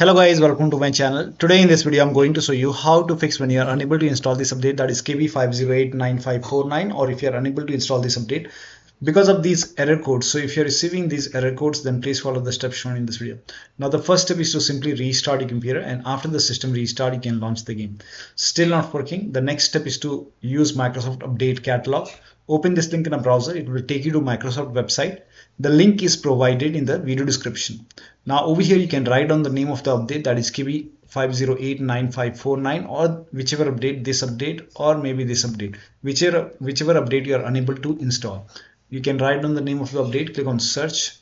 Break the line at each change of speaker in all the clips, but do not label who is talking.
Hello guys, welcome to my channel. Today in this video I'm going to show you how to fix when you are unable to install this update, that is KB5089549, or if you are unable to install this update because of these error codes. So if you're receiving these error codes, then please follow the steps shown in this video. Now the first step is to simply restart your computer, and after the system restart you can launch the game. Still not working, the next step is to use Microsoft Update Catalog. Open this link in a browser. It will take you to Microsoft website. The link is provided in the video description. Now over here you can write down the name of the update, that is KB5089549, or whichever update, this update or maybe this update, whichever update you are unable to install. You can write down the name of the update, click on search,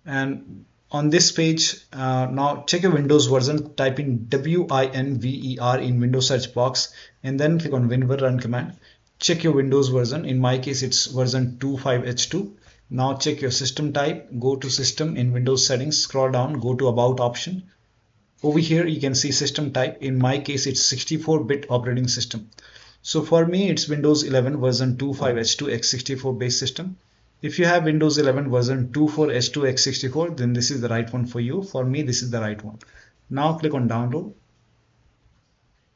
and on this page now check your Windows version, type in WINVER in Windows search box and then click on WinVer run command. Check your Windows version. In my case it's version 25H2. Now check your system type, go to system, in Windows settings, scroll down, go to about option. Over here you can see system type. In my case it's 64-bit operating system. So for me it's Windows 11 version 25H2 x64 base system. If you have Windows 11 version 24H2 x64, then this is the right one for you. For me this is the right one. Now click on download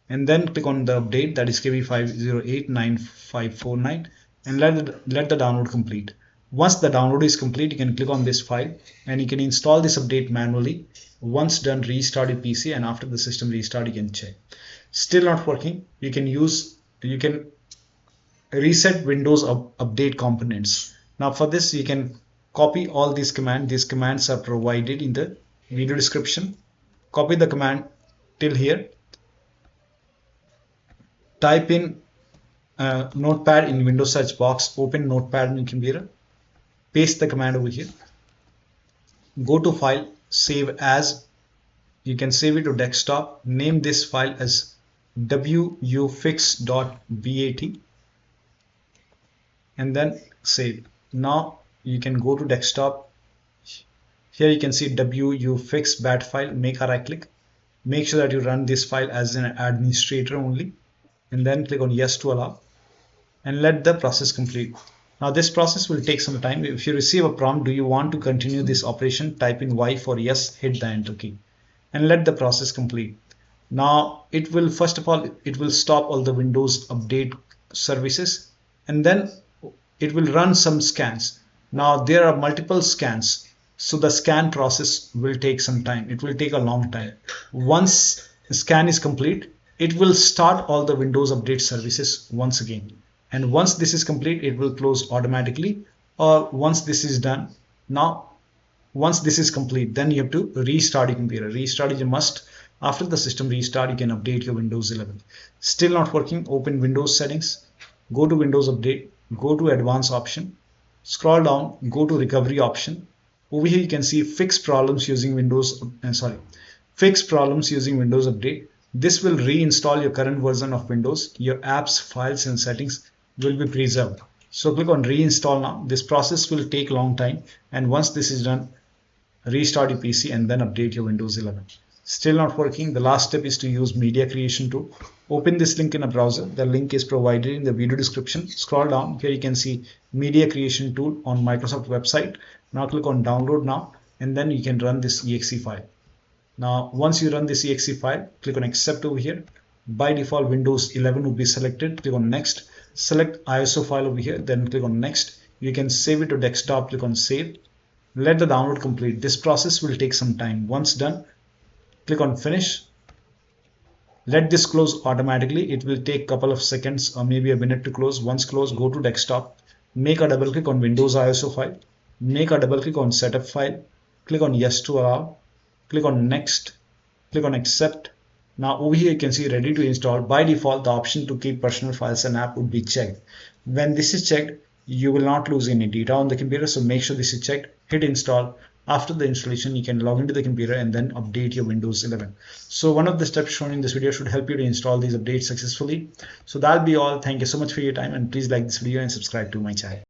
and then click on the update, that is KB5089549, and let the download complete. Once the download is complete, you can click on this file and you can install this update manually. Once done, restart your PC, and after the system restart you can check. Still not working, you can reset Windows update components. Now for this you can copy all these commands. These commands are provided in the video description. Copy the command till here. Type in notepad in Windows search box, open notepad in your computer, paste the command over here, go to file, save as. You can save it to desktop, name this file as wuauserv and then save. Now you can go to desktop. Here you can see wuauserv bat file, make a right click, make sure that you run this file as an administrator only, and then click on yes to allow and let the process complete. Now this process will take some time. If you receive a prompt, do you want to continue this operation, type in Y for yes, hit the enter key and let the process complete. Now it will, first of all, it will stop all the Windows update services and then it will run some scans. Now there are multiple scans, so the scan process will take some time. It will take a long time. Once the scan is complete, it will start all the Windows update services once again. And once this is complete, it will close automatically, or once this is done. Now once this is complete, then you have to restart your computer. Restart is a must. After the system restart, you can update your Windows 11. Still not working, open Windows settings, go to Windows update, go to advanced option, scroll down, go to recovery option. Over here you can see fix problems using Windows update. This will reinstall your current version of Windows. Your apps, files and settings will be preserved. So click on reinstall now. This process will take a long time, and once this is done, restart your PC and then update your Windows 11. Still not working, the last step is to use media creation tool. Open this link in a browser. The link is provided in the video description. Scroll down, here you can see media creation tool on Microsoft website. Now click on download now, and then you can run this exe file. Now once you run this exe file, click on accept over here. By default Windows 11 will be selected. Click on next, select ISO file over here, then click on next. You can save it to desktop, click on save. Let the download complete. This process will take some time. Once done, click on finish. Let this close automatically. It will take a couple of seconds or maybe a minute to close. Once closed, go to desktop, make a double click on Windows ISO file, make a double click on setup file, click on yes to allow, click on next, click on accept. Now over here you can see ready to install. By default the option to keep personal files and app would be checked. When this is checked, you will not lose any data on the computer, so make sure this is checked. Hit install. After the installation you can log into the computer and then update your Windows 11. So one of the steps shown in this video should help you to install these updates successfully. So that'll be all. Thank you so much for your time, and please like this video and subscribe to my channel.